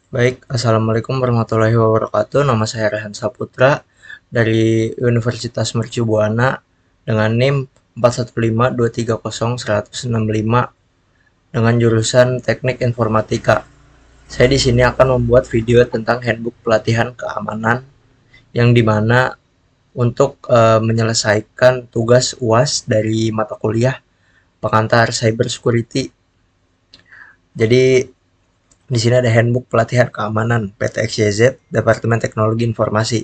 Baik, Assalamualaikum warahmatullahi wabarakatuh. Nama saya Rehan Saputra dari Universitas Mercu Buana dengan NIM 415230165 dengan jurusan Teknik Informatika. Saya di sini akan membuat video tentang handbook pelatihan keamanan yang dimana untuk menyelesaikan tugas UAS dari mata kuliah pengantar Cyber Security. Jadi di sini ada handbook pelatihan keamanan PTXYZ Departemen Teknologi Informasi.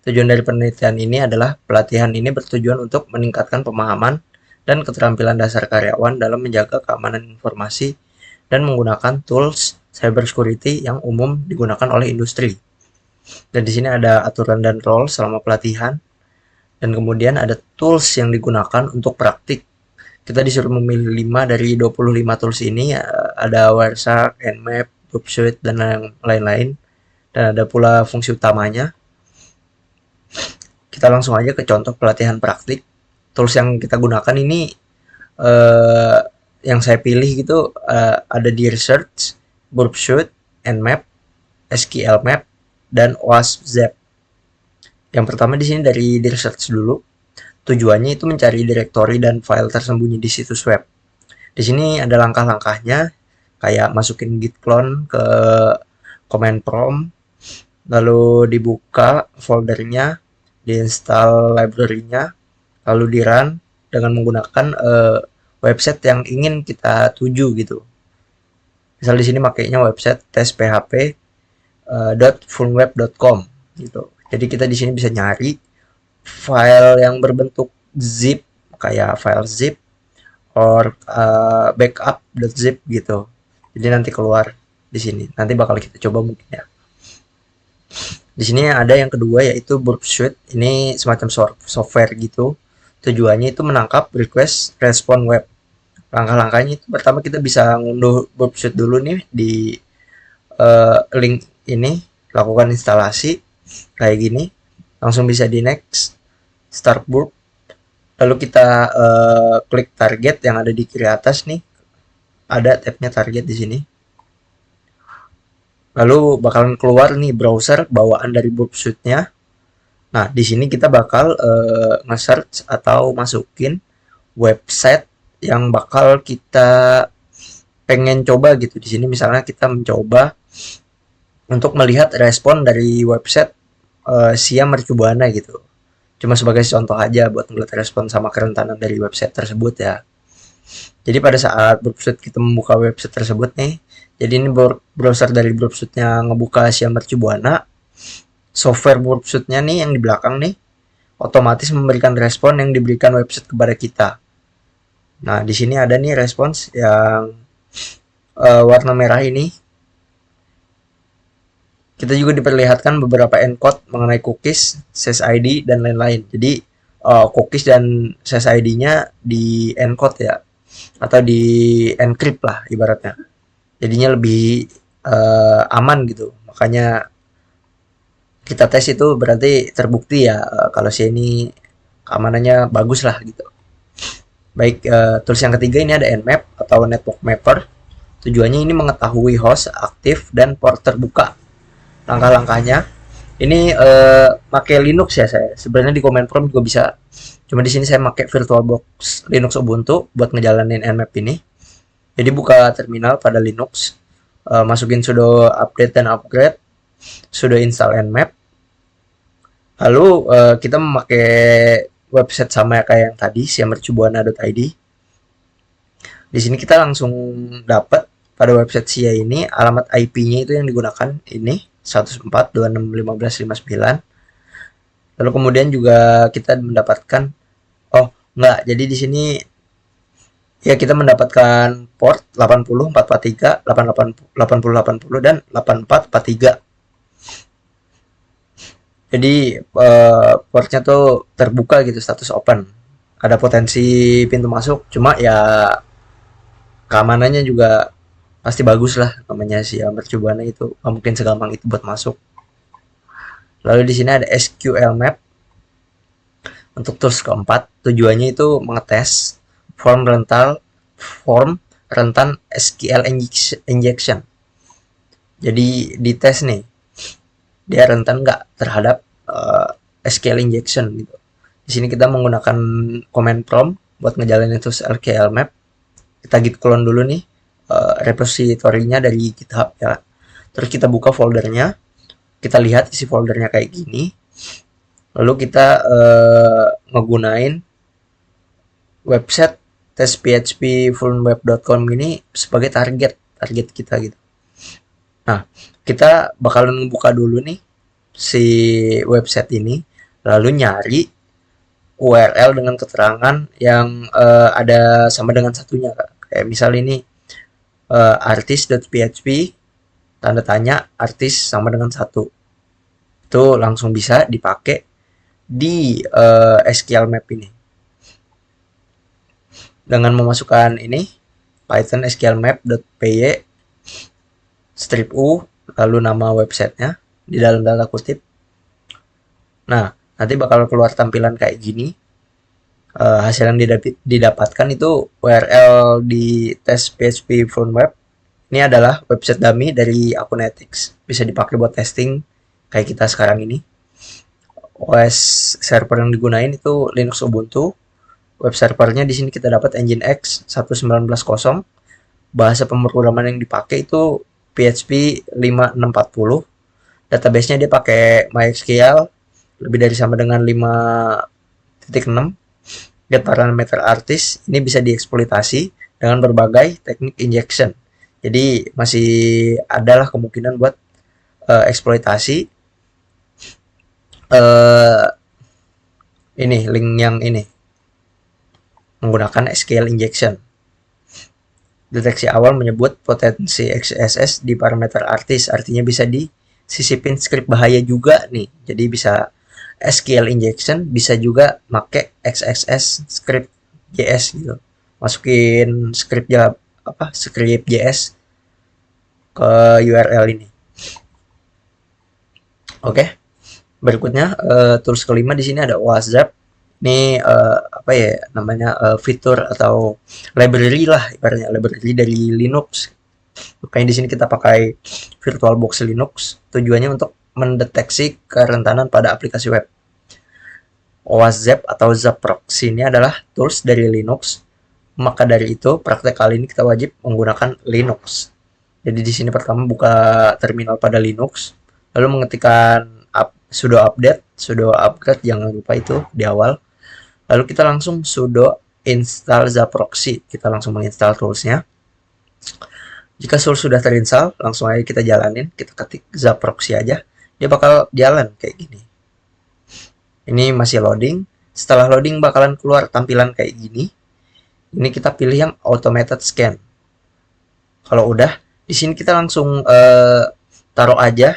Tujuan dari penelitian ini adalah pelatihan ini bertujuan untuk meningkatkan pemahaman dan keterampilan dasar karyawan dalam menjaga keamanan informasi dan menggunakan tools cybersecurity yang umum digunakan oleh industri. Dan di sini ada aturan dan role selama pelatihan, dan kemudian ada tools yang digunakan untuk praktik. Kita disuruh memilih 5 dari 25 tools ini, ada Wireshark, Nmap, Proofsuite, dan lain-lain. Dan ada pula fungsi utamanya. Kita langsung aja ke contoh pelatihan praktik. Tools yang kita gunakan ini eh, yang saya pilih gitu ada di Research, Proofsuite, Nmap, SQL Map, dan OWASP-Zep. Yang pertama di sini dari Research dulu. Tujuannya itu mencari direktori dan file tersembunyi di situs web. Di sini ada langkah-langkahnya, kayak masukin git clone ke command prompt, lalu dibuka foldernya, diinstal library-nya, lalu di run dengan menggunakan website yang ingin kita tuju gitu. Misal di sini makainya website testphp.fullweb.com gitu. Jadi kita di sini bisa nyari file yang berbentuk zip, kayak file zip or backup.zip gitu. Jadi nanti keluar di sini. Nanti bakal kita coba mungkin ya. Di sini ada yang kedua yaitu Burp Suite. Ini semacam software gitu. Tujuannya itu menangkap request respon web. Langkah-langkahnya itu pertama kita bisa ngunduh Burp Suite dulu nih di link ini, lakukan instalasi kayak gini. Langsung bisa di next, start Burp. Lalu kita klik target yang ada di kiri atas nih. Ada tabnya target di sini. Lalu bakalan keluar nih browser bawaan dari Burp Suite-nya. Nah, di sini kita bakal nge-search atau masukin website yang bakal kita pengen coba gitu. Di sini misalnya kita mencoba untuk melihat respon dari website Sia Mercubuana gitu. Cuma sebagai contoh aja buat melihat respon sama kerentanan dari website tersebut ya. Jadi pada saat Browser kita membuka website tersebut nih, jadi ini browser dari Browser-nya ngebuka Sia Mercubuana, software Browser-nya nih yang di belakang nih, otomatis memberikan respon yang diberikan website kepada kita. Nah, di sini ada nih respons yang warna merah ini. Kita juga diperlihatkan beberapa encode mengenai cookies, SSID, dan lain-lain. Jadi, cookies dan SSID-nya di encode ya, atau di encrypt lah ibaratnya. Jadinya lebih aman gitu. Makanya kita tes itu berarti terbukti ya kalau si ini keamanannya bagus lah gitu. Baik, tools yang ketiga ini ada Nmap atau Network Mapper. Tujuannya ini mengetahui host aktif dan port terbuka. Langkah-langkahnya ini pakai Linux ya saya. Sebenarnya di command prompt juga bisa. Cuma di sini saya pakai VirtualBox Linux Ubuntu buat ngejalanin Nmap ini. Jadi buka terminal pada Linux, masukin sudo update dan upgrade, sudo install Nmap. Lalu kita memakai website sama kayak yang tadi, siamercubuana.id. Di sini kita langsung dapat pada website SIA ini alamat IP-nya itu yang digunakan ini 104.26.15.59. Lalu kemudian juga kita mendapatkan enggak, jadi di sini ya kita mendapatkan port 80 443 88 80 dan 8443. Jadi portnya tuh terbuka gitu, status open. Ada potensi pintu masuk, cuma ya keamanannya juga pasti bagus lah, namanya si Mercubuana itu nggak mungkin segampang itu buat masuk. Lalu di sini ada SQL Map untuk tools keempat. Tujuannya itu mengetes form rentan SQL injection. Jadi di tes nih, dia rentan nggak terhadap SQL injection gitu. Di sini kita menggunakan command prompt buat ngejalanin terus SQL map. Kita git clone dulu nih repository-nya dari GitHub ya. Terus kita buka foldernya, kita lihat isi foldernya kayak gini. Lalu kita ngegunain website test.php-fullweb.com ini sebagai target kita gitu. Nah, kita bakalan buka dulu nih si website ini, lalu nyari URL dengan keterangan yang ada sama dengan satunya. Kayak misal ini artis.php tanda tanya artis sama dengan satu. Itu langsung bisa dipakai di SQL map ini. Dengan memasukkan ini Python SQL map.py strip u lalu nama websitenya di dalam tanda kutip. Nah, nanti bakal keluar tampilan kayak gini. Hasil yang didapatkan itu URL di tes PHP front web. Ini adalah website dummy dari Akunetics. Bisa dipakai buat testing kayak kita sekarang ini. OS server yang digunain itu Linux Ubuntu. Web servernya di sini kita dapat Nginx 1910. Bahasa pemrograman yang dipakai itu PHP 5640. Database-nya dia pakai MySQL lebih dari sama dengan 5.6. Get parameter artis ini bisa dieksploitasi dengan berbagai teknik injection. Jadi masih adalah kemungkinan buat eksploitasi ini link yang ini menggunakan SQL injection. Deteksi awal menyebut potensi XSS di parameter artis, artinya bisa disisipin script bahaya juga nih. Jadi bisa SQL injection, bisa juga make XSS script JS gitu. Masukin script JS ke URL ini. Oke. Berikutnya tools kelima di sini ada WhatsApp. Ini fitur atau library lah, ibaratnya library dari Linux. Makanya di sini kita pakai VirtualBox Linux. Tujuannya untuk mendeteksi kerentanan pada aplikasi web. WhatsApp atau Zap Proxy ini adalah tools dari Linux. Maka dari itu, praktek kali ini kita wajib menggunakan Linux. Jadi di sini pertama buka terminal pada Linux, lalu mengetikkan sudo update, sudo upgrade, jangan lupa itu di awal. Lalu kita langsung sudo install Zap Proxy. Kita langsung menginstal toolsnya. Jika tools sudah terinstall, langsung aja kita jalanin. Kita ketik Zap Proxy aja. Dia bakal jalan kayak gini. Ini masih loading. Setelah loading bakalan keluar tampilan kayak gini. Ini kita pilih yang automated scan. Kalau udah, di sini kita langsung taruh aja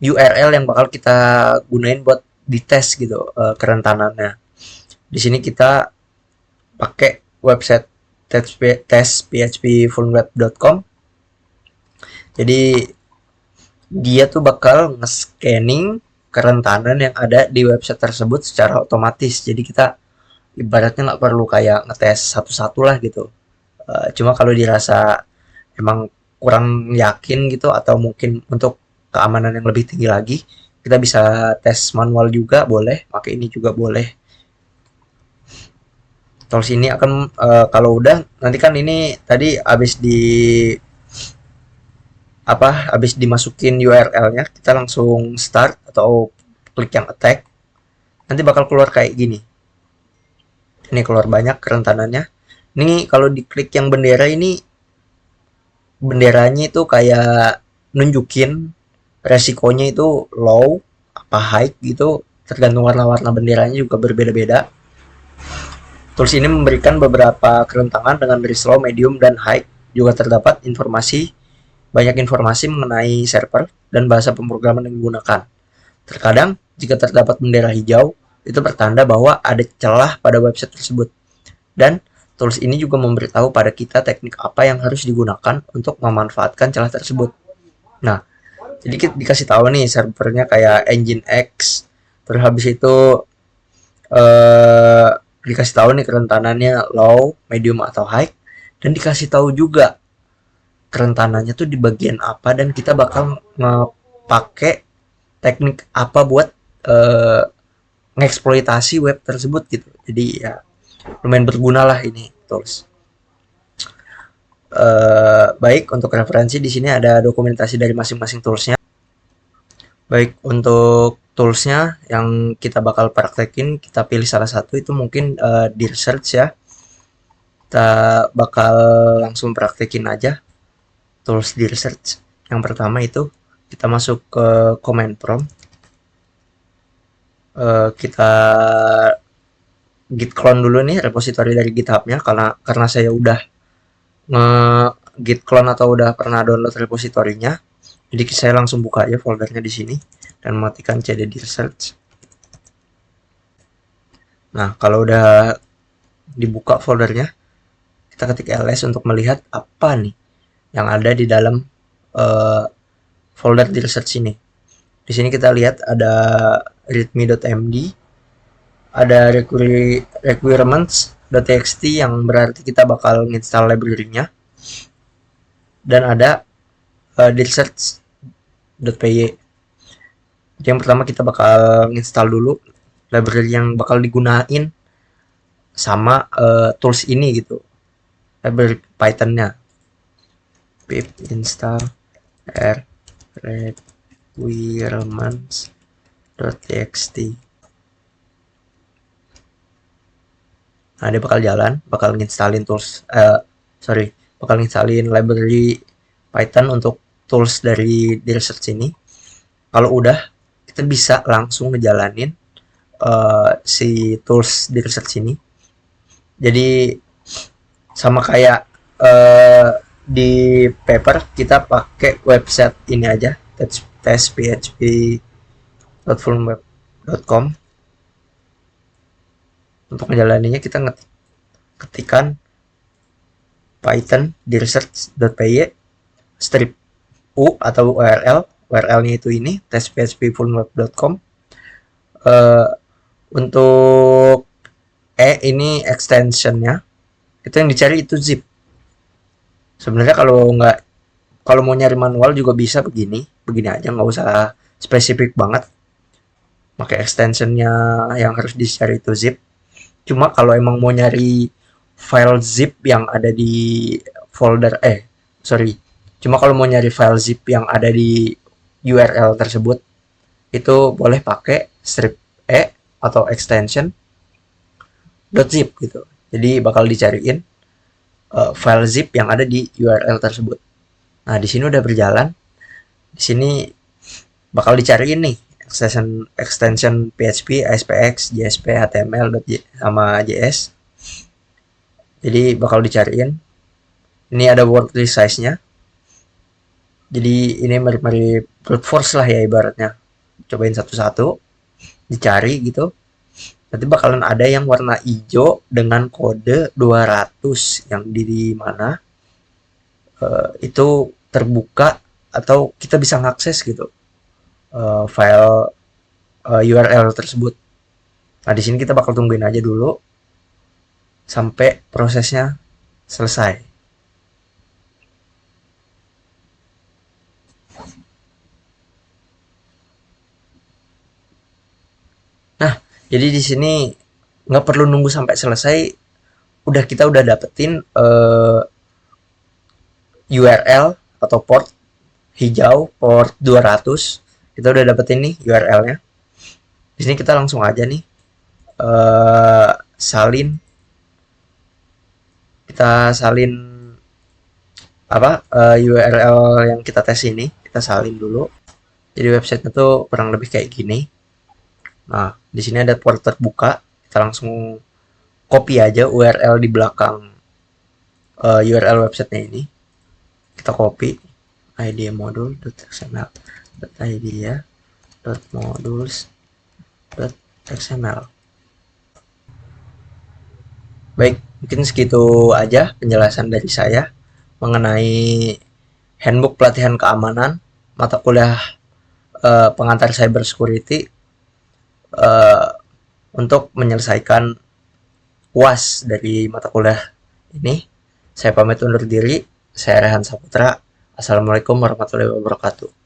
URL yang bakal kita gunain buat dites gitu kerentanannya. Di sini kita pakai website test.php-fullweb.com. Jadi dia tuh bakal nge-scanning kerentanan yang ada di website tersebut secara otomatis. Jadi kita ibaratnya nggak perlu kayak ngetes satu-satu lah gitu. Cuma kalau dirasa emang kurang yakin gitu atau mungkin untuk keamanan yang lebih tinggi lagi, kita bisa tes manual juga boleh, pakai ini juga boleh. Tools ini akan kalau udah nanti kan ini tadi habis dimasukin URL-nya, kita langsung start atau klik yang attack. Nanti bakal keluar kayak gini. Ini keluar banyak kerentanannya. Ini kalau diklik yang bendera ini, benderanya itu kayak nunjukin resikonya itu low apa high gitu, tergantung warna-warna benderanya juga berbeda-beda. Tools ini memberikan beberapa kerentanan dengan risk low, medium, dan high. Juga terdapat banyak informasi mengenai server dan bahasa pemrograman yang digunakan. Terkadang, jika terdapat bendera hijau, itu pertanda bahwa ada celah pada website tersebut. Dan tools ini juga memberitahu pada kita teknik apa yang harus digunakan untuk memanfaatkan celah tersebut. Nah, jadi kita dikasih tahu nih servernya kayak Nginx, terus habis itu dikasih tahu nih kerentanannya low, medium atau high, dan dikasih tahu juga kerentanannya tuh di bagian apa, dan kita bakal ngepakai teknik apa buat uh, ngeksploitasi web tersebut gitu. Jadi ya lumayan berguna lah ini tools. Baik, untuk referensi di sini ada dokumentasi dari masing-masing toolsnya. Baik, untuk toolsnya yang kita bakal praktekin, kita pilih salah satu, itu mungkin di research ya. Kita bakal langsung praktekin aja tools di research. Yang pertama itu kita masuk ke command prompt. Kita git clone dulu nih repository dari GitHub-nya, karena saya udah git clone atau udah pernah download repositorinya. Jadi saya langsung buka aja foldernya di sini dan matikan cd di research. Nah, kalau udah dibuka foldernya, kita ketik ls untuk melihat apa nih yang ada di dalam folder di research ini. Di sini kita lihat ada readme.md, ada requirements.txt yang berarti kita bakal install library-nya, dan ada di research.py. Yang pertama kita bakal install dulu library yang bakal digunain sama tools ini gitu, library Python-nya. Pip install requirements.txt. Nah, dia bakal jalan, bakal nginstalin bakal nginstalin library Python untuk tools dari di research ini. Kalau udah, kita bisa langsung ngejalanin si tools di research ini. Jadi sama kayak di paper, kita pakai website ini aja, testphp.fulmweb.com. Untuk menjalaninya kita ketikan python di research.py strip u atau URL-nya itu ini, testphp.fulmweb.com. Untuk ini extensionnya, itu yang dicari itu zip. Sebenarnya kalau mau nyari manual juga bisa begini aja, nggak usah spesifik banget pakai extensionnya yang harus dicari itu zip. Cuma kalau emang mau nyari file zip yang ada di folder cuma kalau mau nyari file zip yang ada di URL tersebut, itu boleh pakai strip atau extension .zip gitu. Jadi bakal dicariin file zip yang ada di URL tersebut. Nah, di sini udah berjalan. Di sini bakal dicariin nih extension PHP, ASPX, JSP, HTML, sama JS. Jadi bakal dicariin. Ini ada word size-nya. Jadi ini mirip brute force lah ya ibaratnya. Cobain satu-satu, dicari gitu. Nanti bakalan ada yang warna hijau dengan kode 200 yang di mana itu terbuka atau kita bisa ngakses gitu file URL tersebut. Nah, di sini kita bakal tungguin aja dulu sampai prosesnya selesai. Nah, jadi di sini nggak perlu nunggu sampai selesai, kita udah dapetin URL atau port hijau, port 200. Kita udah dapetin nih URL-nya. Di sini kita langsung aja nih salin URL yang kita tes ini, kita salin dulu. Jadi websitenya tuh kurang lebih kayak gini. Nah, di sini ada port terbuka, kita langsung copy aja URL di belakang URL websitenya ini. Kita copy idea.module.xml. Baik, mungkin segitu aja penjelasan dari saya mengenai handbook pelatihan keamanan mata kuliah pengantar cyber security untuk menyelesaikan UAS dari mata kuliah ini. Saya pamit undur diri. Saya Rehan Saputra. Assalamualaikum warahmatullahi wabarakatuh.